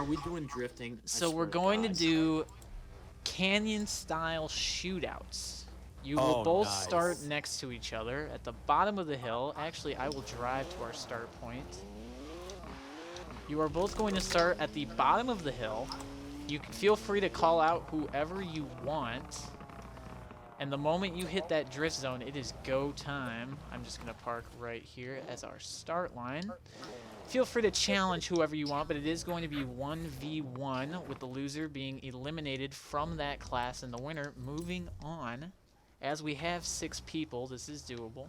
Are we doing drifting? So we're going to do canyon-style shootouts. You will both start next to each other at the bottom of the hill. Actually, I will drive to our start point. You are both going to start at the bottom of the hill. You can feel free to call out whoever you want. And the moment you hit that drift zone, it is go time. I'm just going to park right here as our start line. Feel free to challenge whoever you want, but it is going to be 1v1 with the loser being eliminated from that class and the winner moving on. As we have 6 people, this is doable.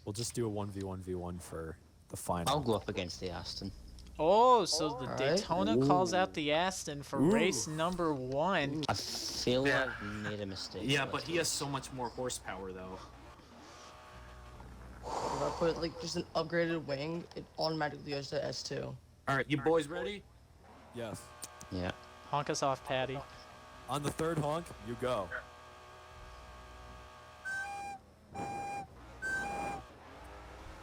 We'll just do a 1v1v1 for the final. I'll go up against the Aston. Oh, so the Daytona calls out the Aston for race number 1. I feel like we made a mistake. Yeah, but he has so much more horsepower, though. If I put like just an upgraded wing, it automatically goes to S2. All right, you boys ready? Yes. Yeah. Honk us off, Patty. On the third honk, you go.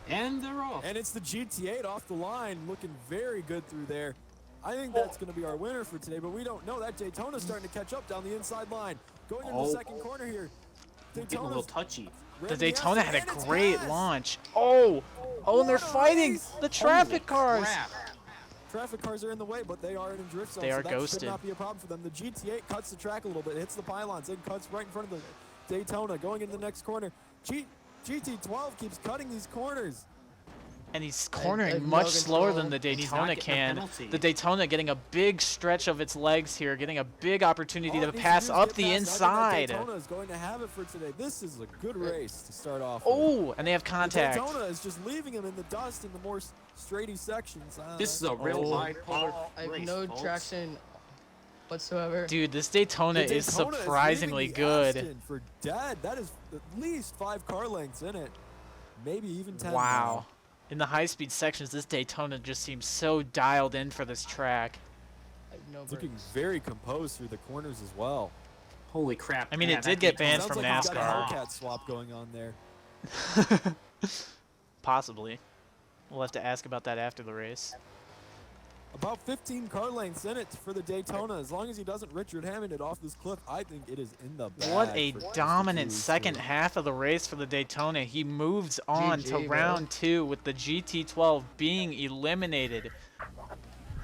And they're off. And it's the GT8 off the line, looking very good through there. I think that's going to be our winner for today, but we don't know. That Daytona's starting to catch up down the inside line. Going into the second corner here. Getting a little touchy. The Daytona had a great launch. Oh, and they're fighting the traffic cars. Traffic cars are in the way, but they are in a drift zone. They are so that ghosted. should not be a problem for them. The GT8 cuts the track a little bit, hits the pylons, and cuts right in front of the Daytona. Going into the next corner. GT12 keeps cutting these corners. And he's cornering much slower than the Daytona can. The Daytona getting a big stretch of its legs here, getting a big opportunity to pass up the inside. Daytona is going to have it for today. This is a good race to start off with. And they have contact. The Daytona is just leaving him in the dust in the more straighty sections. This is a real bipolar I have race, no folks. traction whatsoever. Dude, this Daytona is surprisingly good. Aston for dead. That is at least 5 car lengths in it. Maybe even 10. Wow. In the high-speed sections, this Daytona just seems so dialed in for this track. It's looking very composed through the corners as well. Holy crap. I mean, it did get banned from NASCAR. Sounds like he's got a Hellcat swap going on there. Possibly. We'll have to ask about that after the race. About 15 car lengths in it for the Daytona. As long as he doesn't Richard Hammond it off this cliff, I think it is in the bag. What a dominant second half of the race for the Daytona. He moves on to round 2 with the GT12 being eliminated.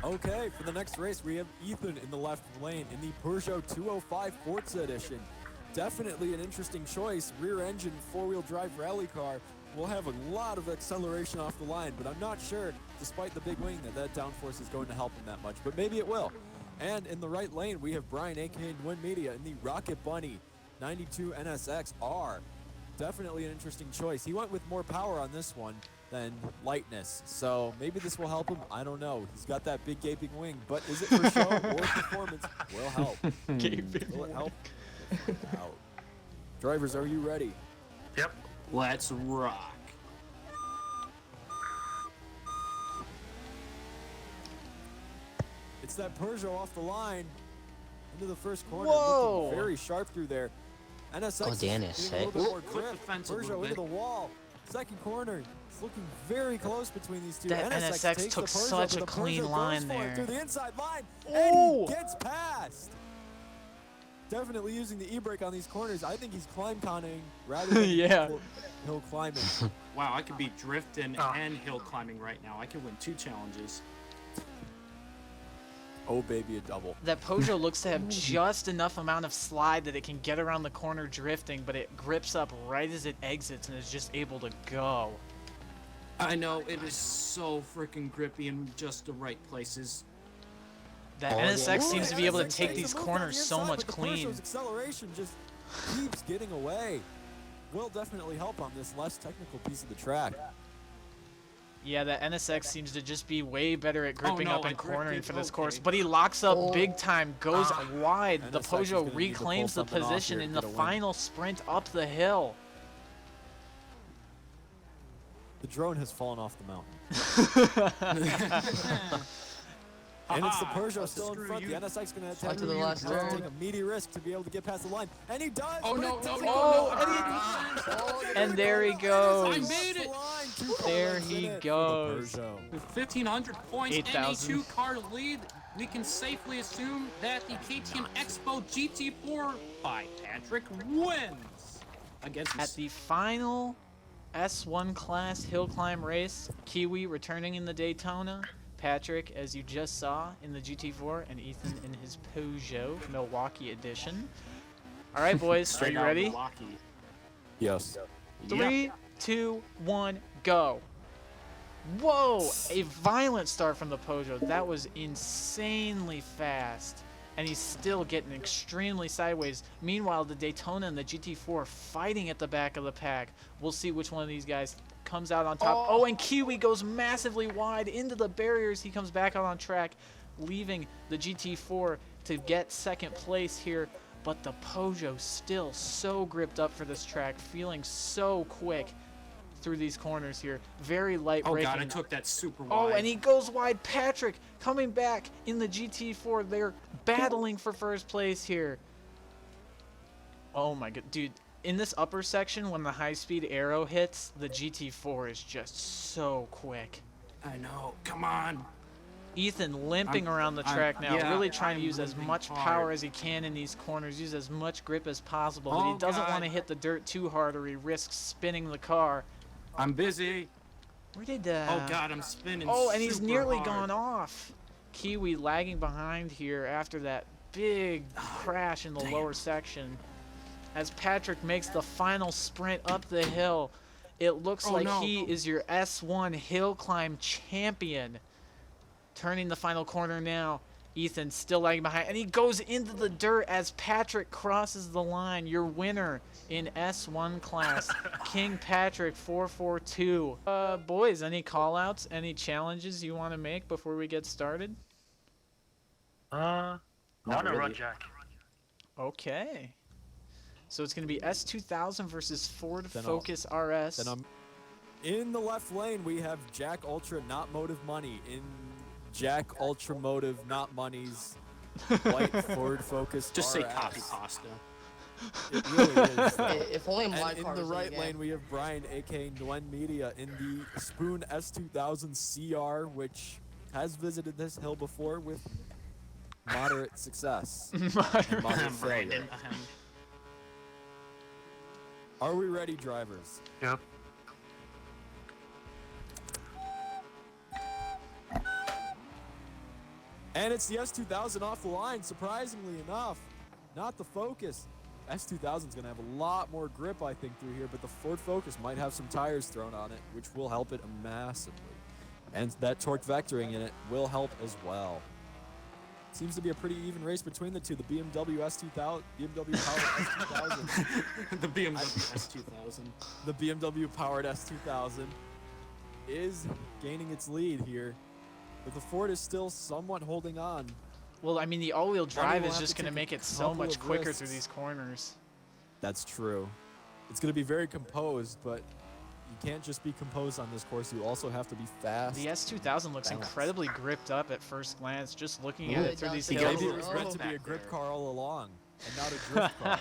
Okay, for the next race, we have Ethan in the left lane in the Peugeot 205 Forza Edition. Definitely an interesting choice. Rear engine, 4-wheel drive rally car. Will have a lot of acceleration off the line, but I'm not sure, despite the big wing, that downforce is going to help him that much, but maybe it will. And in the right lane, we have Brian, a.k.a. Twin Media, in the Rocket Bunny 92 NSX R. Definitely an interesting choice. He went with more power on this one than lightness, so maybe this will help him. I don't know. He's got that big gaping wing, but is it for show or performance? Will help. Will it help? Out. Drivers, are you ready? Yep. Let's rock. It's that Peugeot off the line into the first corner. Whoa! Looking very sharp through there. NSX Oh, the getting a little bit more Clip grip. the fence a little Peugeot bit. into the wall. Second corner. It's looking very close between these two. That NSX takes took the Peugeot, such but a the clean Peugeot line goes for it there. through the inside line, Oh! and he gets past. Definitely using the e-brake on these corners. I think he's climb conning rather than hill climbing. Wow, I could be drifting and hill climbing right now. I could win 2 challenges. Oh, baby, a double. That Peugeot looks to have just enough amount of slide that it can get around the corner drifting, but it grips up right as it exits and is just able to go. I know, it is so freaking grippy in just the right places. That NSX seems to be able to take these corners so much clean. Peugeot's acceleration just keeps getting away. Will definitely help on this less technical piece of the track. Yeah, that NSX seems to just be way better at gripping no, up I and cornering drifted, for this okay. course, but he locks up big time, goes wide. The NSX is gonna Peugeot need to reclaims pull the something off position here in to the get a win. final sprint up the hill. The drone has fallen off the mountain. And it's the Peugeot still in front. The NSX is going to have Onto the last turn. take a meaty risk to be able to get past the line. And he does! Oh, but no, it no, doesn't no, go. no. And there he goes. I made it! There he goes. With 1,500 points and a 8,000. 2-car lead, we can safely assume that the KTM Expo GT4 by Patrick wins against At the final S1 class hill climb race, Kiwi returning in the Daytona, Patrick, as you just saw, in the GT4, and Ethan in his Peugeot Milwaukee edition. All right, boys, are you ready? Milwaukee. Yes. 3, 2, 1, go. Whoa, a violent start from the Peugeot. That was insanely fast. And he's still getting extremely sideways. Meanwhile, the Daytona and the GT4 are fighting at the back of the pack. We'll see which one of these guys comes out on top. Oh, and Kiwi goes massively wide into the barriers. He comes back out on track, leaving the GT4 to get second place here. But the Peugeot still so gripped up for this track, feeling so quick through these corners here. Very light Oh braking. god, I took that super wide. Oh, and he goes wide. Patrick coming back in the GT4. They're battling for first place here. Oh my god, dude. In this upper section, when the high-speed arrow hits, the GT4 is just so quick. I know. Come on. Ethan limping around the track now, yeah, really trying to I'm use as limping much hard. power as he can in these corners, use as much grip as possible, but he Oh, doesn't God. want to hit the dirt too hard or he risks spinning the car. I'm busy. Where did Oh god, I'm spinning. Oh, and he's super nearly hard. gone off. Kiwi lagging behind here after that big crash in the lower section. As Patrick makes the final sprint up the hill, it looks Oh, like no. he is your S1 hill climb champion. Turning the final corner now. Ethan still lagging behind, and he goes into the dirt as Patrick crosses the line. Your winner in S1 class, King Patrick 442. Boys, any call-outs, any challenges you want to make before we get started? I want to run Jack. Okay. So it's going to be S2000 versus Ford Then Focus RS. Then I'm in the left lane. We have Jack Ultra, not Motive Money. In Jack Ultra Motive, not Money's white Ford Focus Just say RS. copy pasta. It really is. though. If only my And car in the was in right game. lane, we have Brian, aka Nguyen Media, in the Spoon S2000 CR, which has visited this hill before with moderate success and moderate failure. Are we ready, drivers? Yep. And it's the S2000 off the line, surprisingly enough. Not the Focus. S2000 is going to have a lot more grip, I think, through here, but the Ford Focus might have some tires thrown on it, which will help it massively. And that torque vectoring in it will help as well. Seems to be a pretty even race between the two. The BMW S2000, BMW powered S2000, The BMW S2000. the BMW powered S2000 is gaining its lead here. But the Ford is still somewhat holding on. Well, I mean, the all-wheel drive will is have just to going to take make a it so couple much of quicker risks. through these corners. That's true. It's going to be very composed, but you can't just be composed on this course. You also have to be fast. The S2000 looks Balance. incredibly gripped up at first glance, just looking Ooh, at it it through does these take hills. Maybe it Oh. was meant to be a Back grip there. car all along, and not a drift car.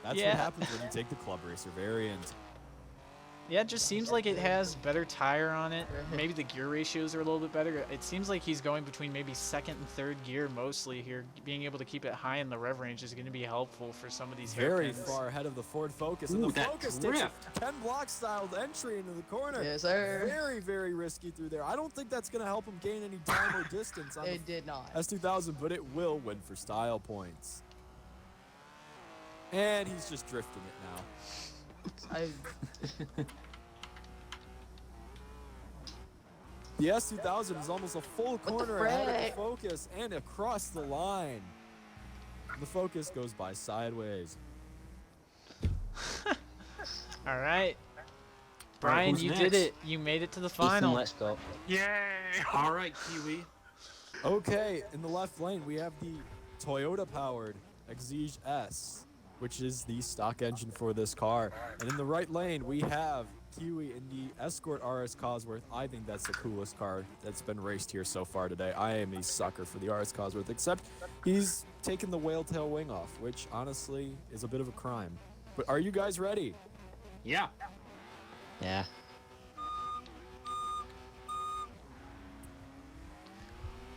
That's Yeah. what happens when you take the Club Racer variant. Yeah, it just seems like it has better tire on it. Maybe the gear ratios are a little bit better. It seems like he's going between maybe second and third gear mostly here. Being able to keep it high in the rev range is going to be helpful for some of these Very hairpins. far ahead of the Ford Focus. Ooh, And the that Focus takes drift. a Ken Block-styled entry into the corner. Yes, sir. Very, very risky through there. I don't think that's going to help him gain any time or distance on It did not. the S2000, but it will win for style points. And he's just drifting it now. I The S2000 is almost a full the corner ahead of the frick? Focus and across the line. The Focus goes by sideways. All right. Brian, who's you next? did it. You made it to the Ethan, final. let's go. Yay! All right, Kiwi. Okay, in the left lane, we have the Toyota-powered Exige S, which is the stock engine for this car. And in the right lane, we have Kiwi in the Escort RS Cosworth. I think that's the coolest car that's been raced here so far today. I am a sucker for the RS Cosworth, except he's taken the whale tail wing off, which honestly is a bit of a crime. But are you guys ready? Yeah. Yeah.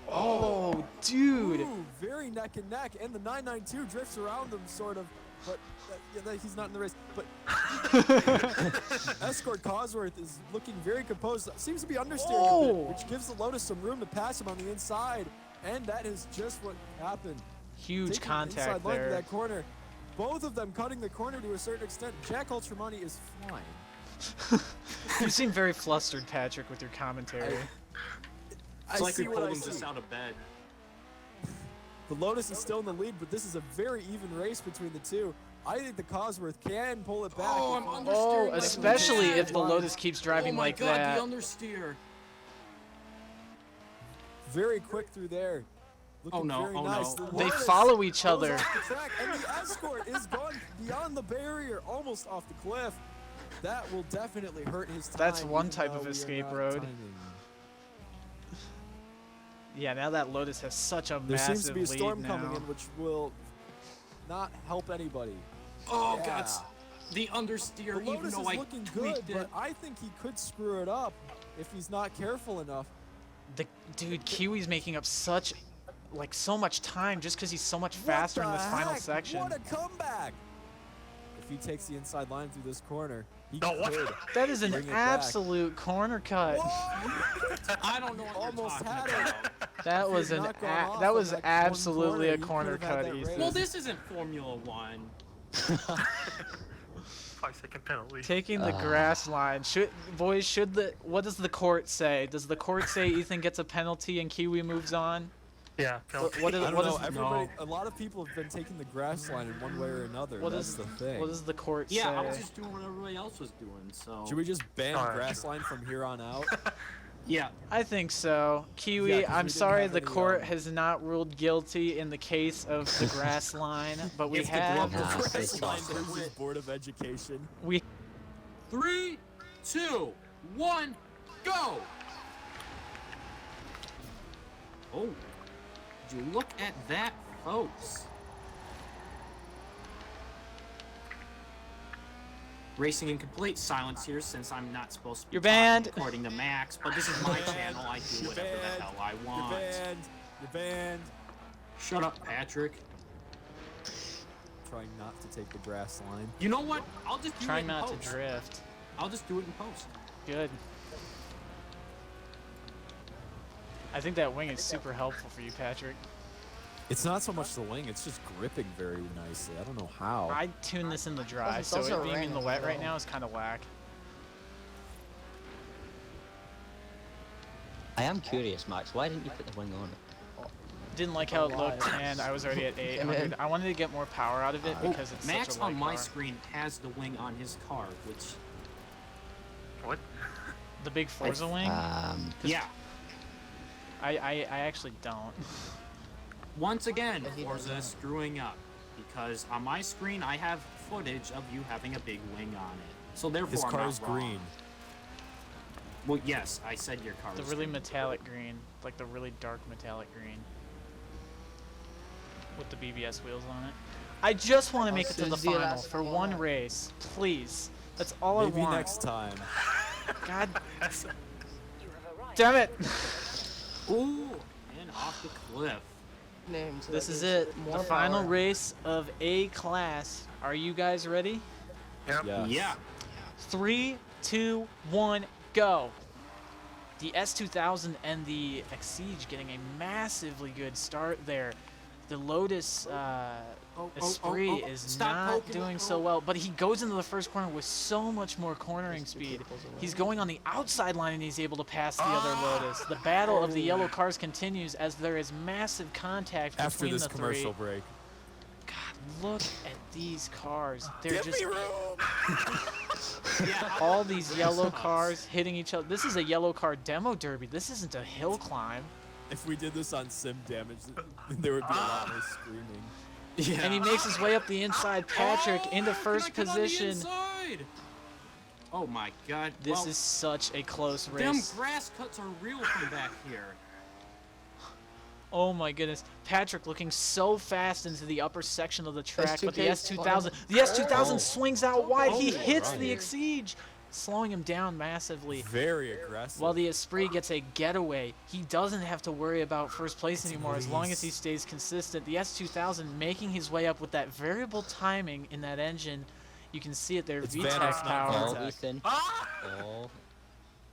Oh, Dude. Ooh, very neck and neck, and the 992 drifts around them, sort of. But yeah, he's not in the race. But Escort Cosworth is looking very composed. Seems to be understeering a bit, which gives the Lotus some room to pass him on the inside. And that is just what happened. Huge Taking contact inside line to there. that corner. Both of them cutting the corner to a certain extent. Jack Ultramoney is flying. You seem very flustered, Patrick, with your commentary. It's like see you're what I pulling see. this out of bed. The Lotus is still in the lead, but this is a very even race between the two. I think the Cosworth can pull it back. Oh, if I'm he- Oh, like especially mad. if the Lotus keeps driving Oh my like god, that. the understeer. Very quick through there. Looking Oh, no, very oh, nice. no. The They Lotus follow each goes other. off the track, and the Escort is gone beyond the barrier, almost off the cliff. That will definitely hurt his time. That's one even type though of we are escape not road. timing. Yeah, now that Lotus has such a There massive seems to be a storm lead coming now. in, which will not help anybody. Oh Yeah. god, the The understeer. Even Lotus though is I looking good, tweaked it. but I think he could screw it up if he's not careful enough. Dude, Kiwi's making up so much time just because he's so much What faster in the this final heck? section. What a comeback! If he takes the inside line through this corner, he No, what? could. That is an Bring it back. absolute corner cut. Whoa! I don't know what Almost you're had talking it. about. That If he was had an not gone off that on was that one absolutely a corner, corner he could have cut, had that Ethan. race. Well, this isn't Formula One. 5-second penalty. Taking the grass line. What does the court say? Does the court say Ethan gets a penalty and Kiwi moves on? Yeah, penalty. What I is don't what know. is Everybody, a lot of people have been taking the grass line in one way or another. what That's is the thing. what does the court Yeah, I say? was just doing what everybody else was doing. So Should we just ban Alright. grass line from here on out? yeah, I think so. Kiwi, Yeah, 'cause we I'm didn't sorry have the any, court has not ruled guilty in the case of the grass line, but we If the have glove Nah, was it's Line tough. versus Board of Education. 3, 2, 1, go! Oh, would you look at that, folks? Racing in complete silence here, since I'm not supposed to be You're talking banned. according to Max, but this is my channel. I do You're whatever the banned. hell I You're want. banned. You're banned. Shut up, Patrick. Trying not to take the grass line. You know what? I'll just do it trying in not post. to drift. I'll just do it in post. Good. I think that wing is super helpful for you, Patrick. It's not so much the wing, it's just gripping very nicely. I don't know how. I tuned this in the dry, It's so also it being in the raining, wet right so- now is kind of whack. I am curious, Max. Why didn't you put the wing on it? Didn't like how it looked, and I was already at 800. I wanted to get more power out of it because it's Max such a light on my car. screen has the wing on his car, which What? The big Forza wing? yeah. I actually don't. Once again, But he Forza doesn't. is screwing up because on my screen I have footage of you having a big wing on it. So therefore, His I'm car not is wrong. green. Well, yes, I said your car. The was really green. metallic green, like the really dark metallic green. With the BBS wheels on it. I just want to make it to the Susie, final that's for all one right. race. Please. That's all Maybe I want. next time. God damn it! Ooh, and off the cliff. Names. This is it. More The final power. race of A class. Are you guys ready? Yep. Yes. Yeah. 3, 2, 1, go. The S2000 and the Exige getting a massively good start there. The Lotus Esprit is Stop not poking doing it. so well, but he goes into the first corner with so much more cornering speed. He's going on the outside line and he's able to pass the other Lotus. The battle of the yellow cars continues as there is massive contact After between this the commercial three. break. God, look at these cars. They're Give just me room! Yeah. all these yellow cars hitting each other. This is a yellow car demo derby. This isn't a hill climb. If we did this on sim damage, there would be a lot more screaming. Yeah. And he makes his way up the inside. Patrick into Oh, first can I get on the position. inside? Oh my god. This well, is such a close them race. grass cuts are real from back here. Oh my goodness. Patrick looking so fast into the upper section of the track, but the S2K 's S2000, the S2000 Oh. swings out wide. He Oh, hits right. the Exige. slowing him down massively. Very aggressive. While the Esprit gets a getaway, he doesn't have to worry about first place anymore as long as he stays consistent. The S2000 making his way up with that variable timing in that engine. You can see it there, It's VTEC Vanos, not power. VTEC. Ethan. Ah!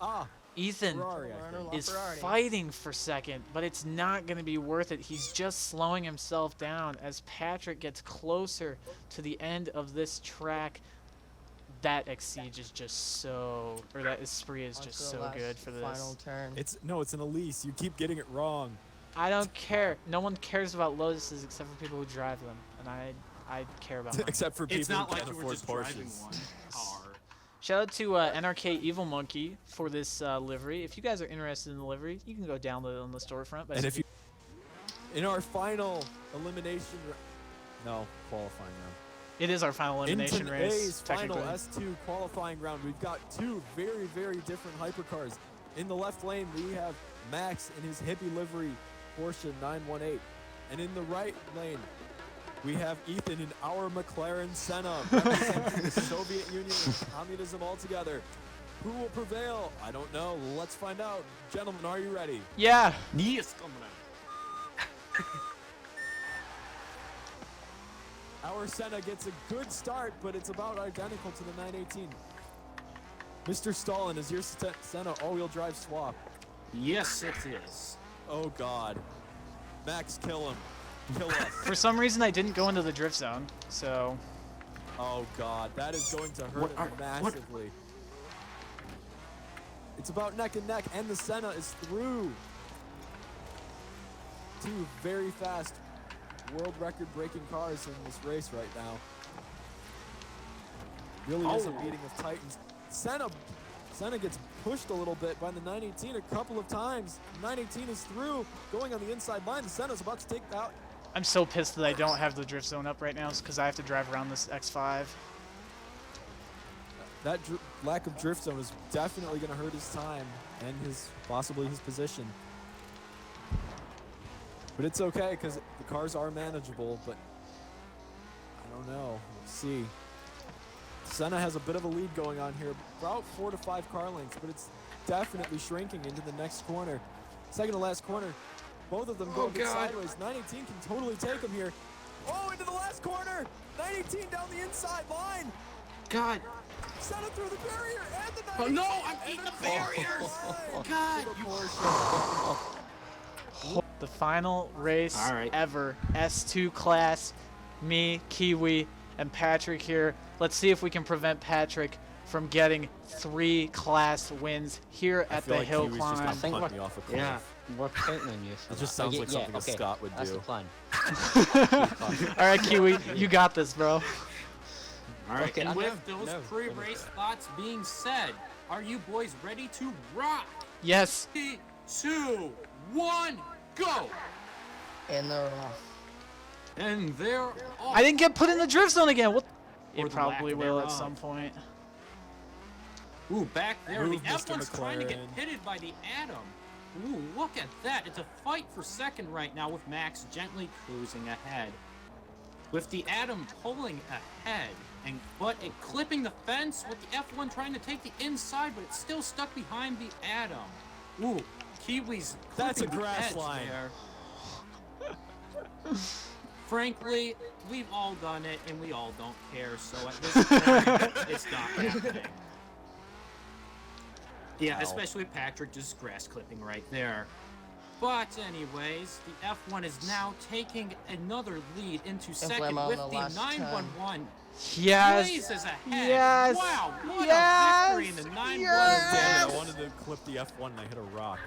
Oh. Ethan Ferrari, I think. is fighting for second, but it's not going to be worth it. He's just slowing himself down as Patrick gets closer to the end of this track. That Exige is just so, or that Esprit is just so good for this. Final turn. It's an Elise. You keep getting it wrong. I don't care. No one cares about Lotuses except for people who drive them, and I care about them. Except for people It's not who like can't you were afford just driving Porsches. one car. Shout out to NRK Evil Monkey for this livery. If you guys are interested in the livery, you can go download it on the storefront. And if you, in our final elimination, no qualifying round. It is our final elimination In race. today's final Technically. S2 qualifying round, we've got two very, very different hypercars. In the left lane, we have Max in his hippie livery Porsche 918. And in the right lane, we have Ethan in our McLaren Senna, representing the Soviet Union and communism altogether. Who will prevail? I don't know. Let's find out. Gentlemen, are you ready? Yeah. Yes, coming out. Our Senna gets a good start, but it's about identical to the 918. Mr. Stalin, is your Senna all-wheel drive swap? Yes, it is. Oh, God. Max, kill him. Kill us. For some reason, I didn't go into the drift zone, so Oh, God. That is going to hurt him massively. It's about neck and neck, and the Senna is through. Two very fast world record-breaking cars in this race right now. Really is a beating of Titans. Senna gets pushed a little bit by the 918 a couple of times. 918 is through, going on the inside line. The Senna's about to take out. I'm so pissed that I don't have the drift zone up right now because I have to drive around this X5. That lack of drift zone is definitely going to hurt his time and possibly his position. But it's okay because the cars are manageable, but I don't know. We'll see. Senna has a bit of a lead going on here, about 4 to 5 car lengths, but it's definitely shrinking into the next corner. Second to last corner. Both of them go a bit sideways. 918 can totally take him here. Oh, into the last corner! 918 down the inside line! God. Senna through the barrier and the 918! Oh, no, I'm eating the barriers! God, The final race All right. ever. S2 class. Me, Kiwi, and Patrick here. Let's see if we can prevent Patrick from getting 3 class wins here at the Hillclimb. I think me off a cliff. Yeah. We're counting on you. It just sounds like something a Scott would That's do. the plan. All right, Kiwi, you got this, bro. All right, Okay, and I with know. those No, pre-race thoughts being said, are you boys ready to rock? Yes. 3, 2, 1, go! And they're off. And they're off. I didn't get put in the drift zone again. What? Or It the probably lack will at thereof. some point. Ooh, back there, Move, the Mr. F1's trying to get McLaren. pitted by the Atom. Ooh, look at that. It's a fight for second right now with Max gently cruising ahead. With the Atom pulling ahead, but it clipping the fence with the F1 trying to take the inside, but it's still stuck behind the Atom. Ooh, Kiwi's That's a clipping the grass edge line. there. Frankly, we've all done it, and we all don't care, so at this point, it's not happening. Yeah, Ow. especially Patrick just grass clipping right there. But anyways, the F1 is now taking another lead into second on with the the last 911 Yes. blazes ahead. Yes. Wow, what Yes. a victory in the 911. Yes. Damn it, I wanted to clip the F1 and I hit a rock.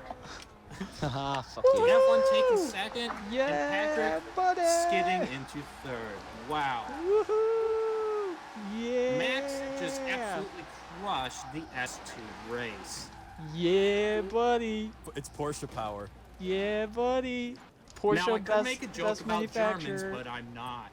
Haha, fuck The you. F1 taking second, Yeah, and Patrick buddy. skidding into third. Wow. Woohoo! Yeah. Max just absolutely crushed the S2 race. Yeah, buddy. It's Porsche power. Yeah, buddy. Porsche Now, I could best, make a joke best about Germans, manufacturer. but I'm not.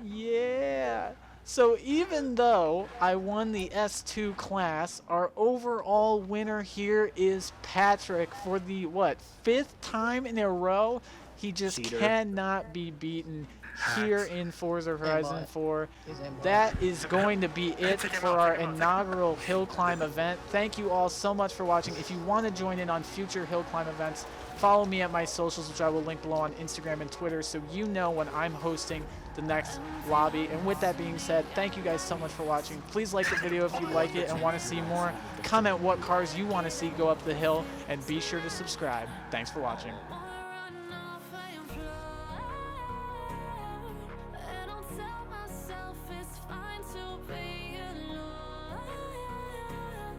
Yeah. So even though I won the S2 class, our overall winner here is Patrick for the, 5th time in a row? He just Cheater. cannot be beaten here in Forza Horizon 4. He's aimbot. That is going to be it for our inaugural Hill Climb event. Thank you all so much for watching. If you want to join in on future Hill Climb events, follow me at my socials, which I will link below on Instagram and Twitter, so you know when I'm hosting the next lobby. And with that being said, thank you guys so much for watching. Please like the video if you like it and want to see more. Comment what cars you want to see go up the hill, and be sure to subscribe. Thanks for watching.